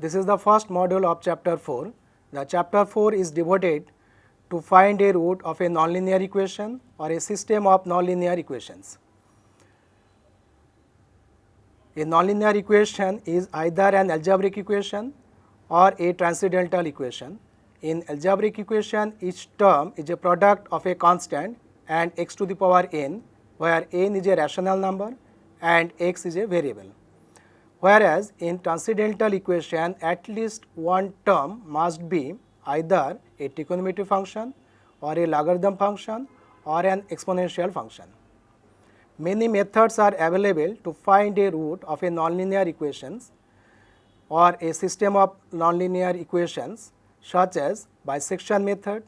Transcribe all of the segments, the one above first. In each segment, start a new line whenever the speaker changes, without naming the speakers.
This is the first module of chapter 4. The chapter 4 is devoted to find a root of a nonlinear equation or a system of nonlinear equations. A nonlinear equation is either an algebraic equation or a transcendental equation. In algebraic equation, each term is a product of a constant and x to the power n, where n is a rational number and x is a variable. Whereas in transcendental equation, at least one term must be either a trigonometric function or a logarithm function or an exponential function. Many methods are available to find a root of a nonlinear equations or a system of nonlinear equations, such as bisection method,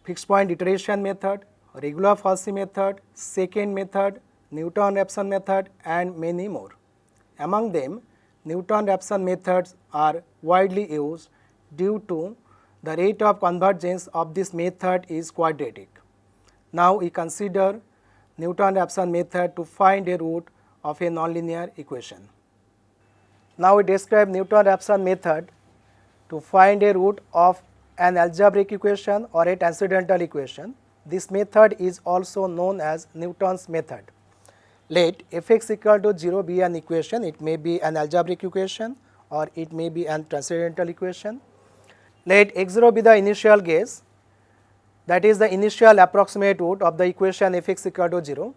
fixed point iteration method, regular falsy method, secant method, Newton-Raphson method, and many more. Among them, Newton-Raphson methods are widely used due to the rate of convergence of this method is quadratic. Now we consider Newton-Raphson method to find a root of a nonlinear equation. Now we describe Newton-Raphson method to find a root of an algebraic equation or a transcendental equation. This method is also known as Newton's method. Let f(x) equal to 0 be an equation. It may be an algebraic equation or it may be an transcendental equation. Let x0 be the initial guess, that is the initial approximate root of the equation f(x) equal to 0.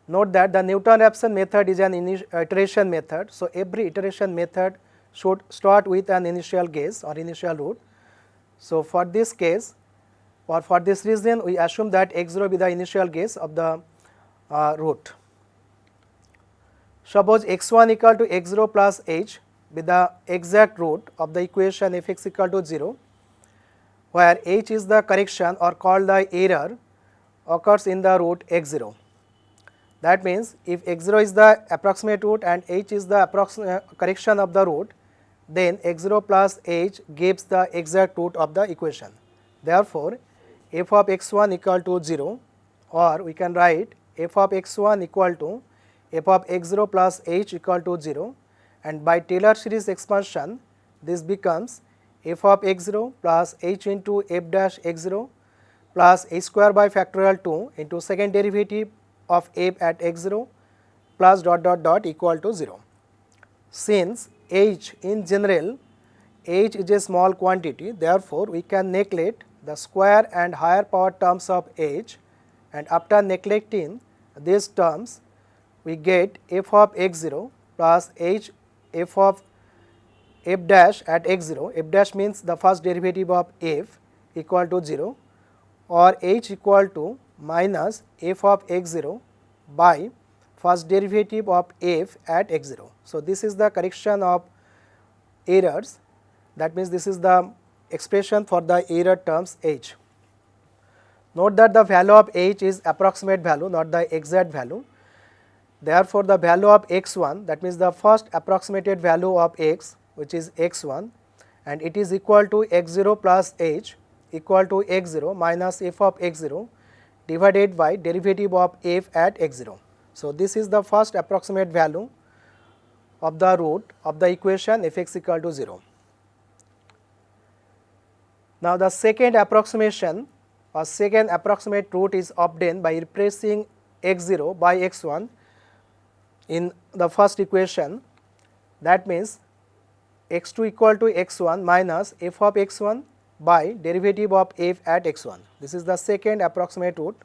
Note that the Newton-Raphson method is an iteration method. So, every iteration method should start with an initial guess or initial root. So, for this case or for this reason, we assume that x0 be the initial guess of the root. Suppose x1 equal to x0 plus h be the exact root of the equation f(x) equal to 0, where h is the correction or called the error occurs in the root x0. That means, if x0 is the approximate root and h is the correction of the root, then x0 plus h gives the exact root of the equation. Therefore, f of x1 equal to 0, or we can write f of x1 equal to f of x0 plus h equal to 0, and by Taylor series expansion this becomes f of x0 plus h into f dash x0 plus h square by factorial 2 into second derivative of f at x0 plus dot dot dot equal to 0. Since h in general, h is a small quantity, therefore we can neglect the square and higher power terms of h, and after neglecting these terms we get f of x0 plus h f of f dash at x0, f dash means the first derivative of f, equal to 0, or h equal to minus f of x0 by first derivative of f at x0. So, this is the correction of errors, that means this is the expression for the error terms h. Note that the value of h is approximate value, not the exact value. Therefore, the value of x1, that means the first approximated value of x, which is x1, and it is equal to x0 plus h equal to x0 minus f of x0 divided by derivative of f at x0. So, this is the first approximate value of the root of the equation f(x) equal to 0. Now, the second approximation or second approximate root is obtained by replacing x0 by x1 in the first equation. That means, x2 equal to x1 minus f of x1 by derivative of f at x1. This is the second approximate root,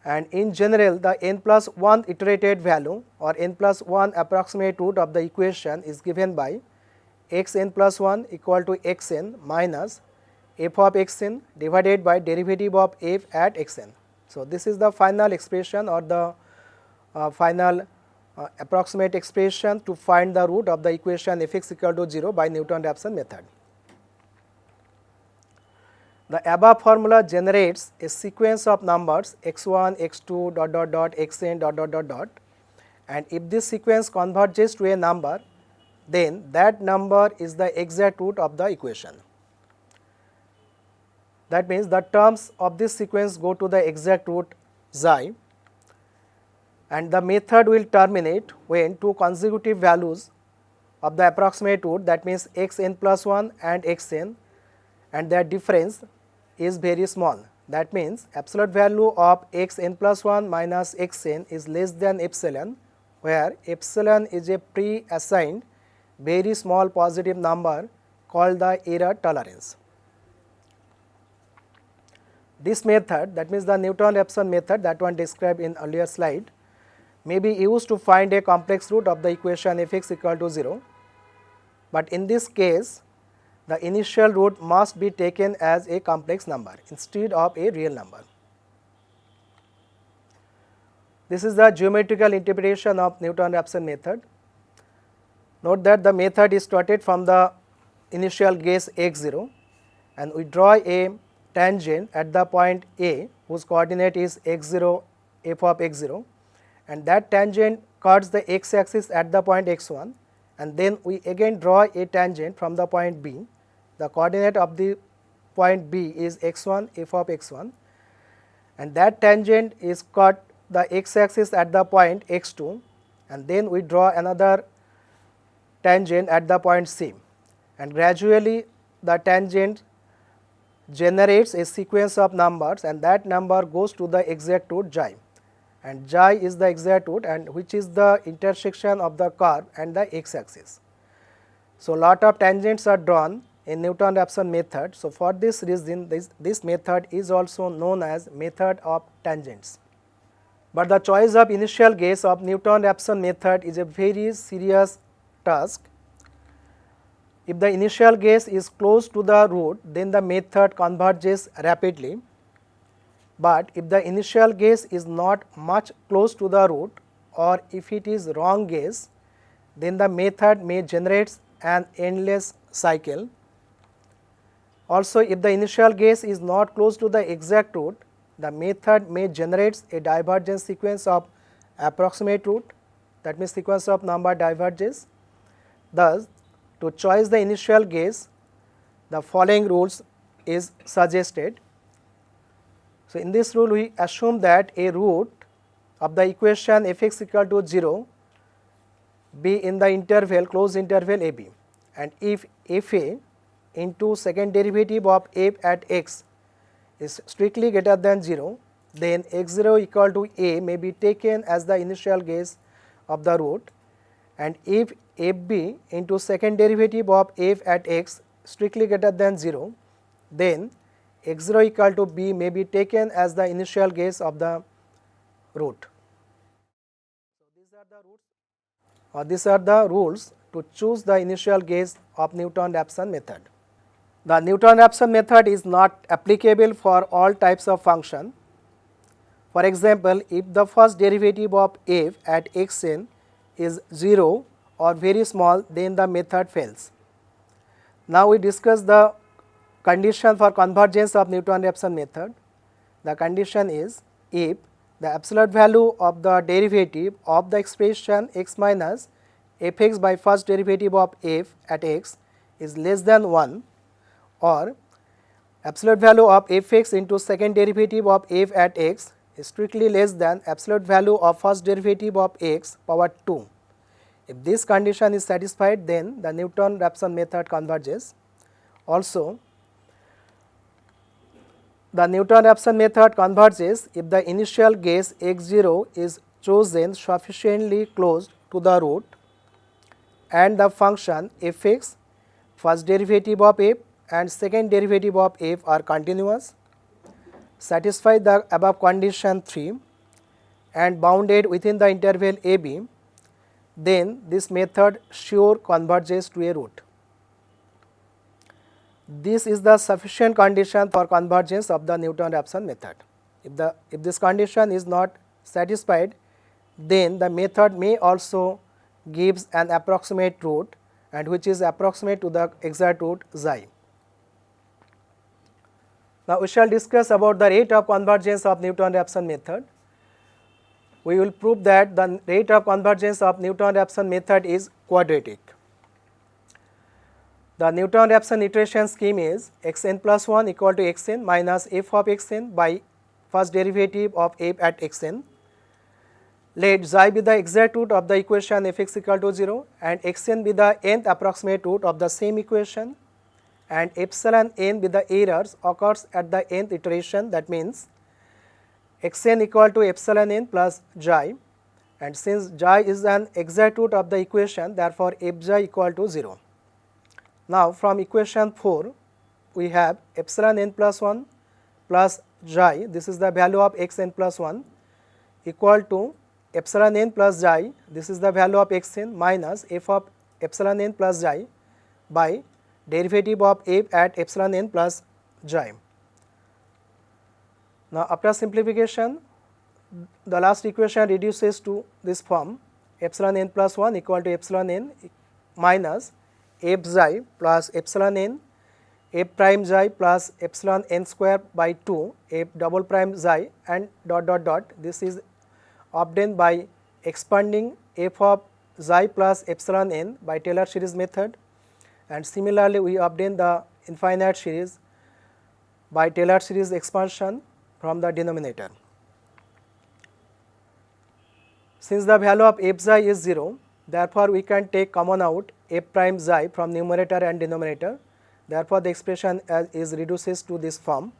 and in general the n plus 1 iterated value or n plus 1 approximate root of the equation is given by xn plus 1 equal to xn minus f of xn divided by derivative of f at xn. So, this is the final expression or the final approximate expression to find the root of the equation f(x) equal to 0 by Newton-Raphson method. The above formula generates a sequence of numbers x1, x2, dot dot dot, xn, dot dot dot dot, and if this sequence converges to a number, then that number is the exact root of the equation. That means the terms of this sequence go to the exact root xi, and the method will terminate when two consecutive values of the approximate root, that means xn plus 1 and xn, and their difference is very small. That means absolute value of xn plus 1 minus xn is less than epsilon, where epsilon is a pre-assigned very small positive number called the error tolerance. This method, that means the Newton-Raphson method that one described in earlier slide, may be used to find a complex root of the equation f(x) equal to 0, but in this case the initial root must be taken as a complex number instead of a real number. This is the geometrical interpretation of Newton-Raphson method. Note that the method is started from the initial guess x0, and we draw a tangent at the point A whose coordinate is x0 f of x0, and that tangent cuts the x-axis at the point x1, and then we again draw a tangent from the point B. The coordinate of the point B is x1 f of x1, and that tangent is cut the x-axis at the point x2, and then we draw another tangent at the point C, and gradually the tangent generates a sequence of numbers, and that number goes to the exact root xi, and xi is the exact root, and which is the intersection of the curve and the x-axis. So lot of tangents are drawn in Newton-Raphson method. So for this reason this method is also known as method of tangents. But the choice of initial guess of Newton-Raphson method is a very serious task. If the initial guess is close to the root, then the method converges rapidly, but if the initial guess is not much close to the root, or if it is wrong guess, then the method may generate an endless cycle. Also, if the initial guess is not close to the exact root, the method may generate a divergence sequence of approximate root, that means sequence of number diverges. Thus, to choose the initial guess, the following rules is suggested. So in this rule we assume that a root of the equation f(x) equal to 0 be in the interval, closed interval a b, and if f(a) into second derivative of f at x is strictly greater than 0, then x0 equal to a may be taken as the initial guess of the root, and if fb into second derivative of f at x strictly greater than 0, then x0 equal to b may be taken as the initial guess of the root. So these are the rules to choose the initial guess of Newton-Raphson method. The Newton-Raphson method is not applicable for all types of function. For example, if the first derivative of f at xn is 0 or very small, then the method fails. Now we discuss the condition for convergence of Newton-Raphson method. The condition is if the absolute value of the derivative of the expression x minus fx by first derivative of f at x is less than 1, or absolute value of fx into second derivative of f at x is strictly less than absolute value of first derivative of x power 2. If this condition is satisfied, then the Newton-Raphson method converges. Also, the Newton-Raphson method converges if the initial guess x0 is chosen sufficiently close to the root and the function fx, first derivative of f and second derivative of f are continuous, satisfy the above condition 3 and bounded within the interval a b, then this method sure converges to a root. This is the sufficient condition for convergence of the Newton-Raphson method. If this condition is not satisfied, then the method may also gives an approximate root, and which is approximate to the exact root xi. Now we shall discuss about the rate of convergence of Newton-Raphson method. We will prove that the rate of convergence of Newton-Raphson method is quadratic. The Newton-Raphson iteration scheme is xn plus 1 equal to xn minus f of xn by first derivative of f at xn. Let xi be the exact root of the equation fx equal to 0 and xn be the nth approximate root of the same equation, and epsilon n be the errors occurs at the nth iteration, that means xn equal to epsilon n plus xi, and since xi is an exact root of the equation, therefore f xi equal to 0. Now from equation 4 we have epsilon n plus 1 plus xi, this is the value of xn plus 1, equal to epsilon n plus xi, this is the value of xn, minus f of epsilon n plus xi by derivative of f at epsilon n plus xi. Now after simplification, the last equation reduces to this form: epsilon n plus 1 equal to epsilon n minus f xi plus epsilon n f prime xi plus epsilon n square by 2 f double prime xi and dot dot dot. This is obtained by expanding f of xi plus epsilon n by Taylor series method, and similarly we obtain the infinite series by Taylor series expansion from the denominator. Since the value of f xi is 0, therefore we can take common out f prime xi from numerator and denominator. Therefore the expression is reduces to this form,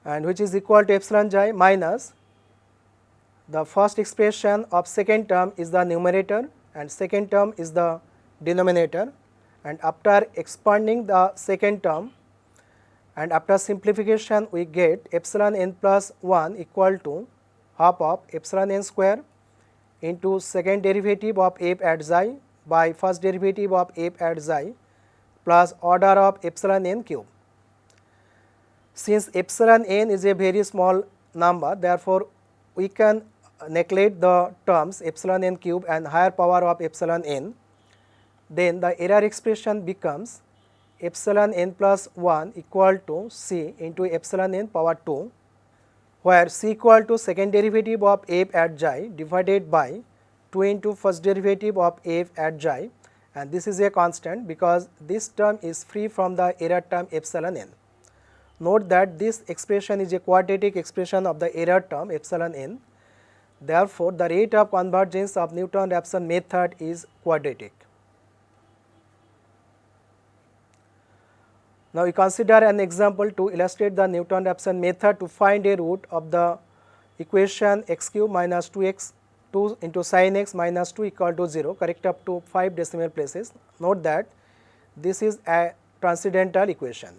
and which is equal to epsilon xi minus the first expression of second term is the numerator and second term is the denominator, and after expanding the second term and after simplification we get epsilon n plus 1 equal to half of epsilon n square into second derivative of f at xi by first derivative of f at xi plus order of epsilon n cube. Since epsilon n is a very small number, therefore we can neglect the terms epsilon n cube and higher power of epsilon n. Then the error expression becomes epsilon n plus 1 equal to c into epsilon n power 2, where c equal to second derivative of f at xi divided by 2 into first derivative of f at xi, and this is a constant because this term is free from the error term epsilon n. Note that this expression is a quadratic expression of the error term epsilon n. Therefore, the rate of convergence of Newton-Raphson method is quadratic. Now we consider an example to illustrate the Newton-Raphson method to find a root of the equation x cube minus 2x 2 into sin x minus 2 equal to 0, correct up to 5 decimal places. Note that this is a transcendental equation.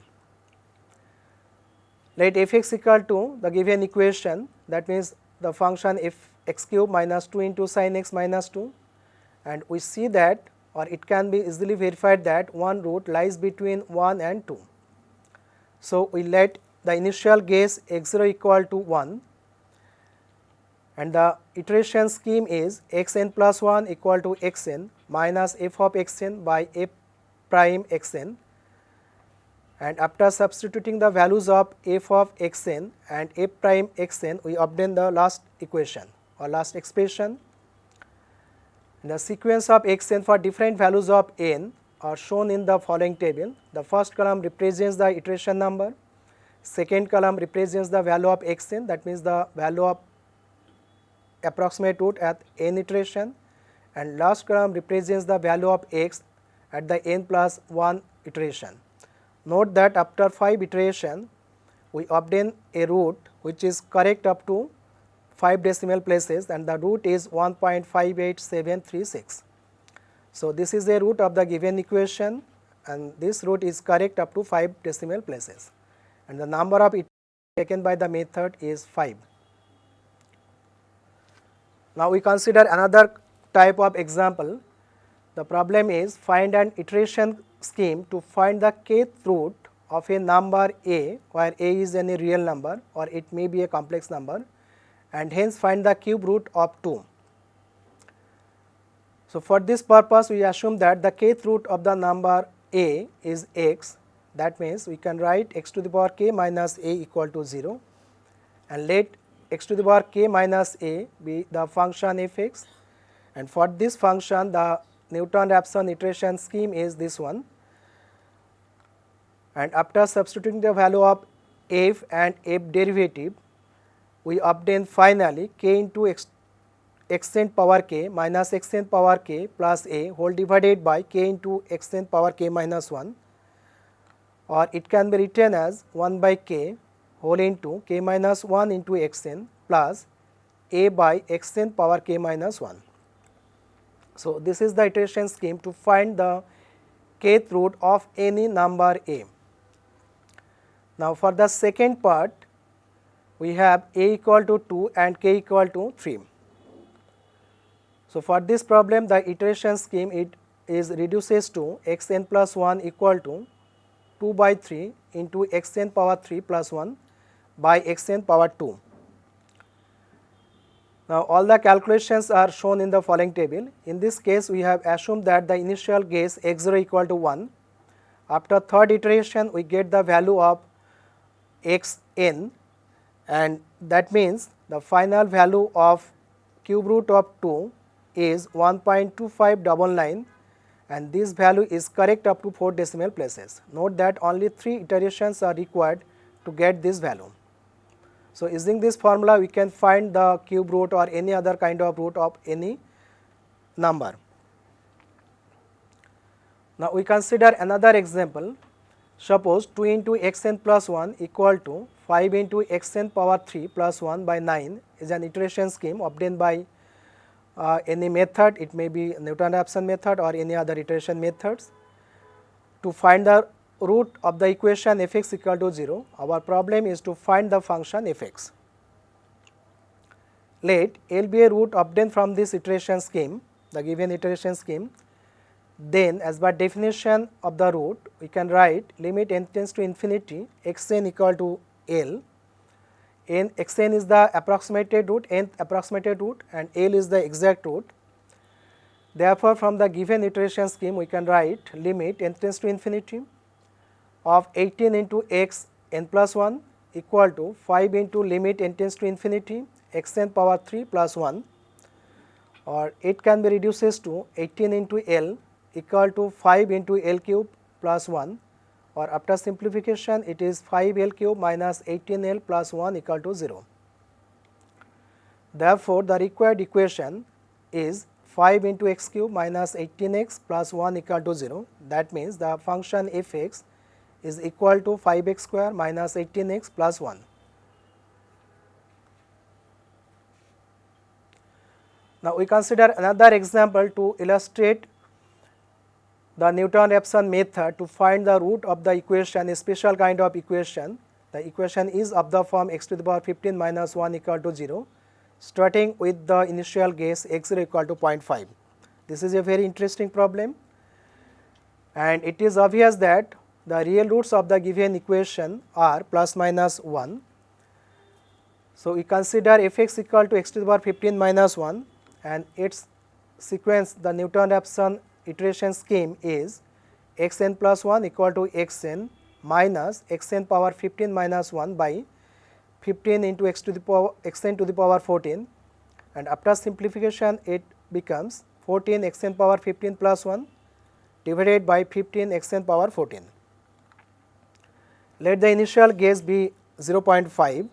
Let fx equal to the given equation, that means the function f x cube minus 2 into sin x minus 2, and we see that, or it can be easily verified that one root lies between 1 and 2. So we let the initial guess x0 equal to 1, and the iteration scheme is xn plus 1 equal to xn minus f of xn by f prime xn, and after substituting the values of f of xn and f prime xn we obtain the last equation or last expression. The sequence of xn for different values of n are shown in the following table. The first column represents the iteration number, second column represents the value of xn, that means the value of approximate root at n iteration, and last column represents the value of x at the n plus 1 iteration. Note that after 5 iteration we obtain a root which is correct up to 5 decimal places, and the root is 1.58736. So this is a root of the given equation, and this root is correct up to 5 decimal places, and the number of iterations taken by the method is 5. Now we consider another type of example. The problem is find an iteration scheme to find the kth root of a number a, where a is any real number or it may be a complex number, and hence find the cube root of 2. So for this purpose we assume that the kth root of the number a is x, that means we can write x to the power k minus a equal to 0, and let x to the power k minus a be the function fx, and for this function the Newton-Raphson iteration scheme is this one, and after substituting the value of f and f derivative we obtain finally k into xn power k minus xn power k plus a whole divided by k into xn power k minus 1, or it can be written as 1 by k whole into k minus 1 into xn plus a by xn power k minus 1. So, this is the iteration scheme to find the kth root of any number a. Now, for the second part, we have a equal to 2 and k equal to 3. So, for this problem, the iteration scheme reduces to xn plus 1 equal to 2 by 3 into xn power 3 plus 1 by xn power 2. Now, all the calculations are shown in the following table. In this case, we have assumed that the initial guess x0 equal to 1. After third iteration, we get the value of xn, and that means the final value of cube root of 2 is 1.2599, and this value is correct up to 4 decimal places. Note that only 3 iterations are required to get this value. So, using this formula, we can find the cube root or any other kind of root of any number. Now, we consider another example. Suppose 2 into xn plus 1 equal to 5 into xn power 3 plus 1 by 9 is an iteration scheme obtained by any method. It may be Newton-Raphson method or any other iteration methods. To find the root of the equation fx equal to 0, our problem is to find the function fx. Let L be a root obtained from this iteration scheme, the given iteration scheme. Then, as by definition of the root, we can write limit n tends to infinity xn equal to L. Xn is the approximated root, nth approximated root, and L is the exact root. Therefore, from the given iteration scheme, we can write limit n tends to infinity of 18 into x n plus 1 equal to 5 into limit n tends to infinity xn power 3 plus 1, or it can be reduces to 18 into L equal to 5 into L cube plus 1, or after simplification it is 5 L cube minus 18 L plus 1 equal to 0. Therefore, the required equation is 5 into x cube minus 18x plus 1 equal to 0. That means the function fx is equal to 5x square minus 18x plus 1. Now, we consider another example to illustrate the Newton-Raphson method to find the root of the equation, a special kind of equation. The equation is of the form x to the power 15 minus 1 equal to 0, starting with the initial guess x0 equal to 0.5. This is a very interesting problem, and it is obvious that the real roots of the given equation are plus minus 1. So, we consider fx equal to x to the power 15 minus 1, and its sequence, the Newton-Raphson iteration scheme is xn plus 1 equal to xn minus xn power 15 minus 1 by 15 into xn to the power 14, and after simplification it becomes 14 xn power 15 plus 1 divided by 15 xn power 14. Let the initial guess be 0.5.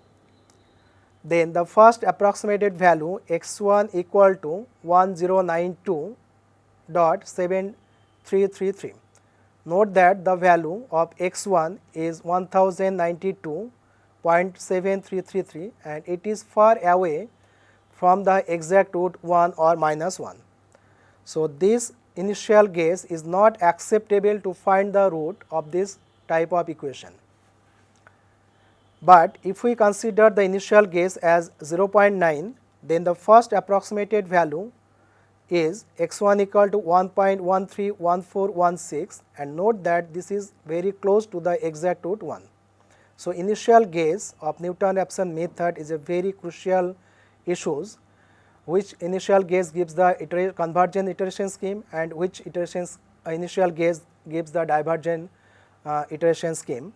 Then the first approximated value x1 equal to 1092.7333. Note that the value of x1 is 1092.7333, and it is far away from the exact root 1 or minus 1. So, this initial guess is not acceptable to find the root of this type of equation. But if we consider the initial guess as 0.9, then the first approximated value is x1 equal to 1.131416, and note that this is very close to the exact root 1. So, initial guess of Newton-Raphson method is a very crucial issue, which initial guess gives the convergent iteration scheme, and which initial guess gives the divergent iteration scheme.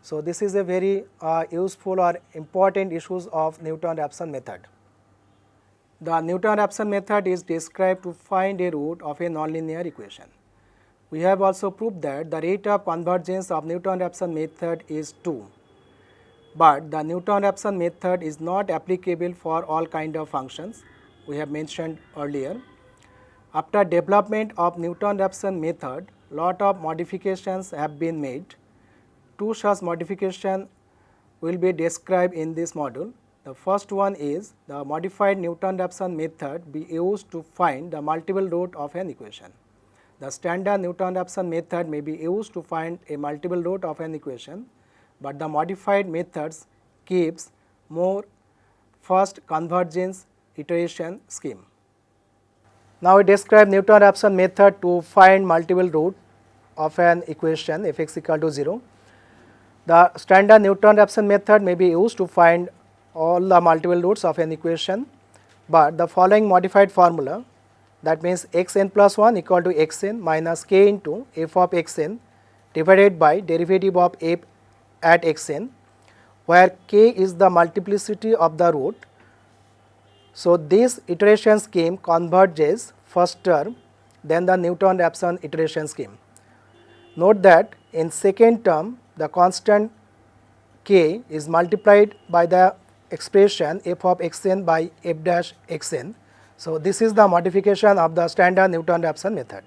So, this is a very useful or important issues of Newton-Raphson method. The Newton-Raphson method is described to find a root of a nonlinear equation. We have also proved that the rate of convergence of Newton-Raphson method is 2. but the Newton-Raphson method is not applicable for all kind of functions we have mentioned earlier. After development of Newton-Raphson method, lot of modifications have been made. Two such modifications will be described in this module. The first one is the modified Newton-Raphson method be used to find the multiple root of an equation. The standard Newton-Raphson method may be used to find a multiple root of an equation, but the modified methods gives more first convergence iteration scheme. Now we describe Newton-Raphson method to find multiple root of an equation f x equal to 0. The standard Newton-Raphson method may be used to find all the multiple roots of an equation, but the following modified formula, that means xn plus 1 equal to xn minus k into f of xn divided by derivative of f at xn, where k is the multiplicity of the root. So, this iteration scheme converges first term than the Newton-Raphson iteration scheme. Note that in second term the constant k is multiplied by the expression f of xn by f dash xn. So, this is the modification of the standard Newton-Raphson method.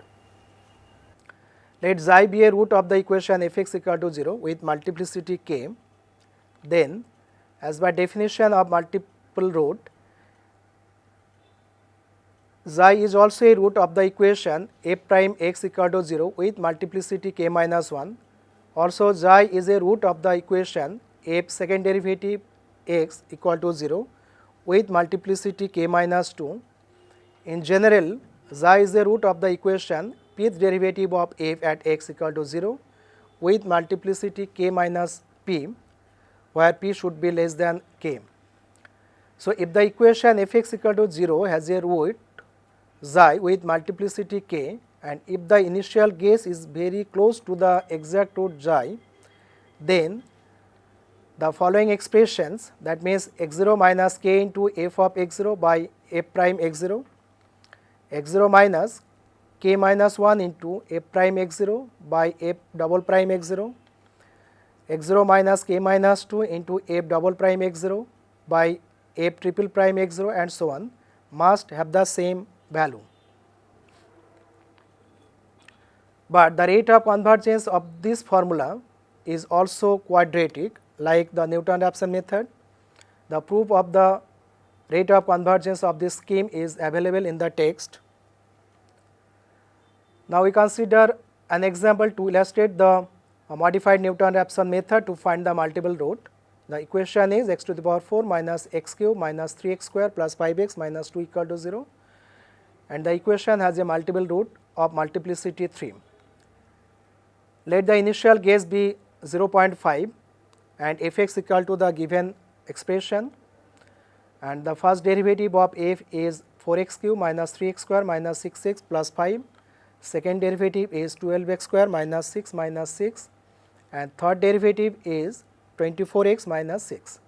Let xi be a root of the equation f x equal to 0 with multiplicity k. Then, as by definition of multiple root, xi is also a root of the equation f prime x equal to 0 with multiplicity k minus 1. Also, xi is a root of the equation f second derivative x equal to 0 with multiplicity k minus 2. In general, xi is the root of the equation pth derivative of f at x equal to 0 with multiplicity k minus p, where p should be less than k. So, if the equation f x equal to 0 has a root xi with multiplicity k, and if the initial guess is very close to the exact root xi, then the following expressions, that means x0 minus k into f of x0 by f prime x0, x0 minus k minus 1 into f prime x0 by f double prime x0, x0 minus k minus 2 into f double prime x0 by f triple prime x0 and so on, must have the same value. But the rate of convergence of this formula is also quadratic like the Newton-Raphson method. The proof of the rate of convergence of this scheme is available in the text. Now we consider an example to illustrate the modified Newton-Raphson method to find the multiple root. The equation is x to the power 4 minus x cube minus 3x square plus 5x minus 2 equal to 0, and the equation has a multiple root of multiplicity 3. Let the initial guess be 0.5 and f x equal to the given expression, and the first derivative of f is 4x cube minus 3x square minus 6x plus 5, second derivative is 12x square minus 6 minus 6, and third derivative is 24x minus 6.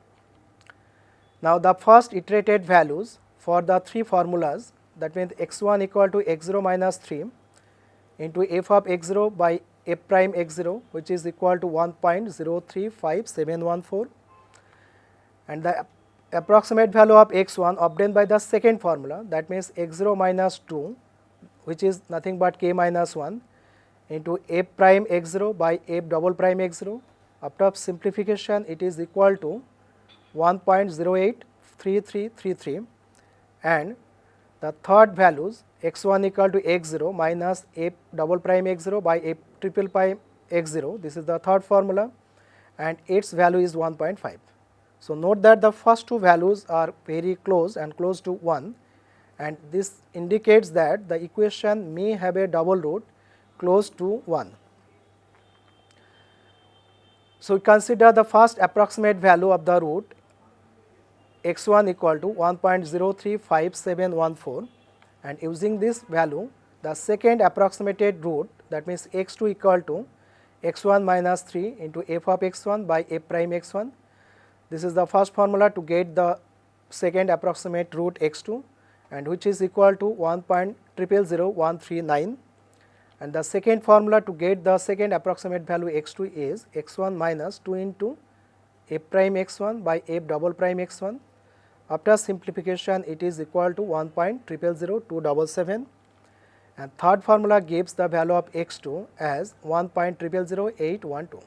Now, the first iterated values for the three formulas, that means x1 equal to x0 minus 3 into f of x0 by f prime x0, which is equal to 1.035714, and the approximate value of x1 obtained by the second formula, that means x0 minus 2, which is nothing but k minus 1 into f prime x0 by f double prime x0. After simplification, it is equal to 1.083333, and the third values x1 equal to x0 minus f double prime x0 by f triple prime x0, this is the third formula, and its value is 1.5. So, note that the first two values are very close and close to 1, and this indicates that the equation may have a double root close to 1. So, we consider the first approximate value of the root x1 equal to 1.035714, and using this value the second approximated root, that means x2 equal to x1 minus 3 into f of x1 by f prime x1. This is the first formula to get the second approximate root x2, and which is equal to 1.000139, and the second formula to get the second approximate value x2 is x1 minus 2 into f prime x1 by f double prime x1. After simplification, it is equal to 1.000277, and third formula gives the value of x2 as 1.000812.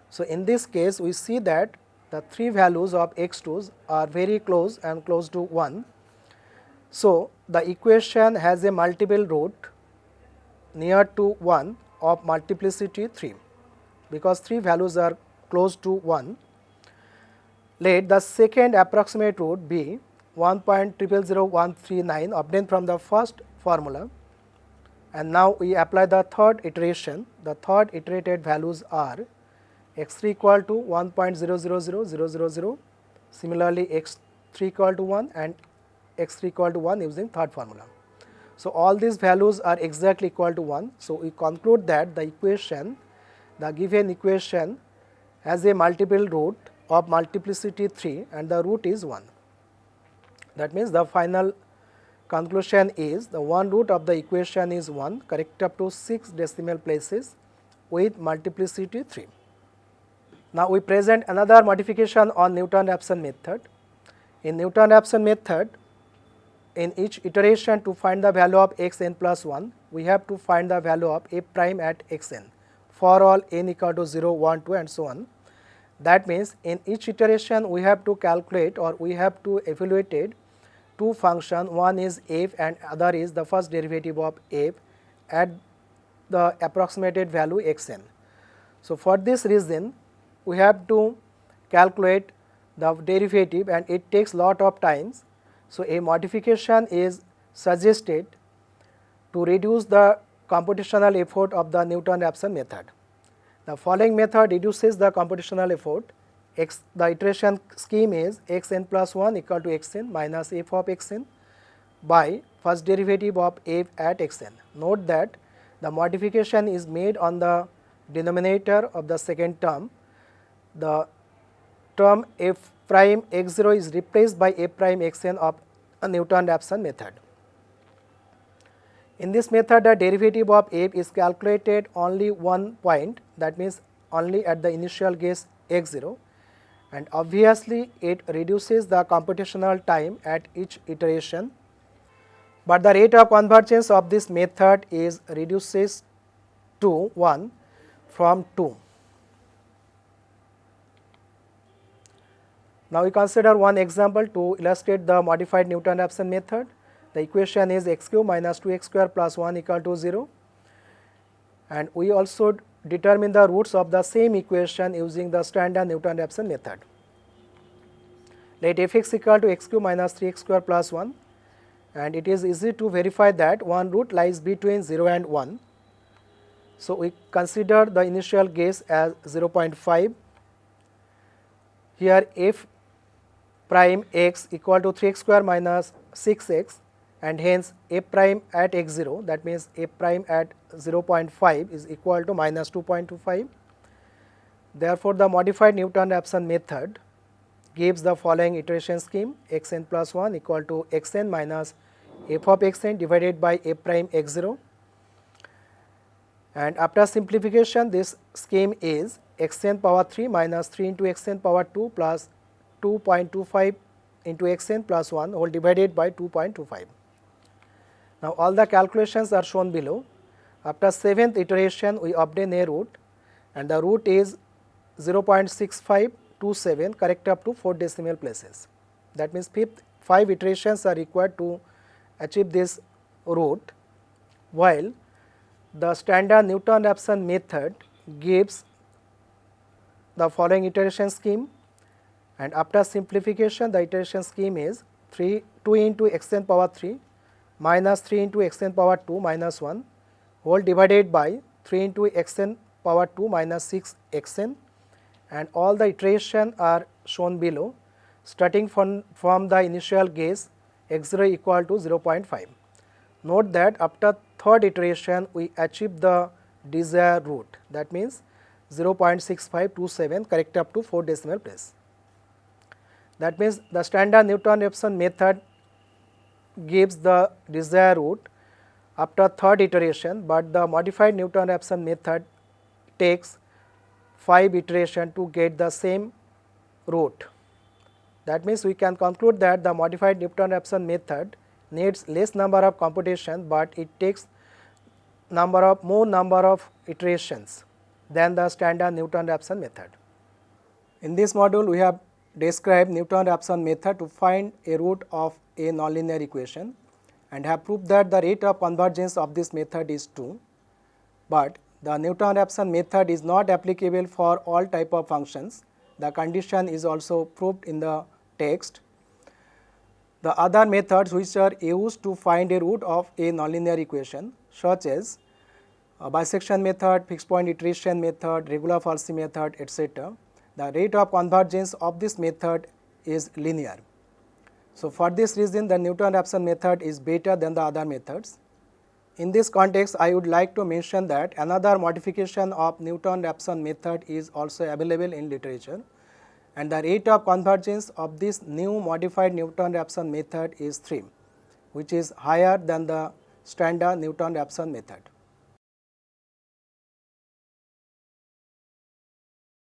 So in this case, we see that the three values of x2s are very close and close to 1. So the equation has a multiple root near to 1 of multiplicity 3, because three values are close to 1. Let the second approximate root be 1.000139 obtained from the first formula, and now we apply the third iteration. The third iterated values are x3 equal to 1.000000, similarly x3 equal to 1 and x3 equal to 1 using third formula. So all these values are exactly equal to 1. So we conclude that the equation, the given equation has a multiple root of multiplicity 3 and the root is 1. That means the final conclusion is the one root of the equation is 1, correct up to 6 decimal places with multiplicity 3. Now we present another modification on Newton-Raphson method. In Newton-Raphson method, in each iteration to find the value of xn plus 1, we have to find the value of f prime at xn for all n equal to 0, 1, 2 and so on. That means in each iteration we have to calculate or we have to evaluate two functions, one is f and other is the first derivative of f at the approximated value xn. So for this reason we have to calculate the derivative and it takes lot of times. So a modification is suggested to reduce the computational effort of the Newton-Raphson method. The following method reduces the computational effort. The iteration scheme is xn plus 1 equal to xn minus f of xn by first derivative of f at xn. Note that the modification is made on the denominator of the second term. The term f prime x0 is replaced by f prime xn of a Newton-Raphson method. In this method, the derivative of f is calculated only one point, that means only at the initial guess x0, and obviously it reduces the computational time at each iteration, but the rate of convergence of this method is reduces to 1 from 2. Now we consider one example to illustrate the modified Newton-Raphson method. The equation is x cube minus 2x square plus 1 equal to 0, and we also determine the roots of the same equation using the standard Newton-Raphson method. Let fx equal to x cube minus 3x square plus 1, and it is easy to verify that one root lies between 0 and 1. So we consider the initial guess as 0.5. Here f prime x equal to 3x square minus 6x, and hence f prime at x0, that means f prime at 0.5 is equal to minus 2.25. Therefore, the modified Newton-Raphson method gives the following iteration scheme: xn plus 1 equal to xn minus f of xn divided by f prime x0, and after simplification this scheme is xn power 3 minus 3 into xn power 2 plus 2.25 into xn plus 1 whole divided by 2.25. Now all the calculations are shown below. After 7th iteration we obtain a root, and the root is 0.6527, correct up to 4 decimal places. That means 5 iterations are required to achieve this root, while the standard Newton-Raphson method gives the following iteration scheme, and after simplification the iteration scheme is 2 into xn power 3 minus 3 into xn power 2 minus 1 whole divided by 3 into xn power 2 minus 6 xn, and all the iterations are shown below starting from the initial guess x0 equal to 0.5. Note that after third iteration we achieve the desired root, that means 0.6527, correct up to 4 decimal place. That means the standard Newton-Raphson method gives the desired root after third iteration, but the modified Newton-Raphson method takes 5 iterations to get the same root. That means we can conclude that the modified Newton-Raphson method needs less number of computation, but it takes more number of iterations than the standard Newton-Raphson method. In this module, we have described Newton-Raphson method to find a root of a nonlinear equation and have proved that the rate of convergence of this method is 2. But the Newton-Raphson method is not applicable for all type of functions. The condition is also proved in the text. The other methods which are used to find a root of a nonlinear equation, such as bisection method, fixed point iteration method, regular falsy method, etc., the rate of convergence of this method is linear. So, for this reason the Newton-Raphson method is better than the other methods. In this context, I would like to mention that another modification of Newton-Raphson method is also available in literature, and the rate of convergence of this new modified Newton-Raphson method is 3, which is higher than the standard Newton-Raphson method.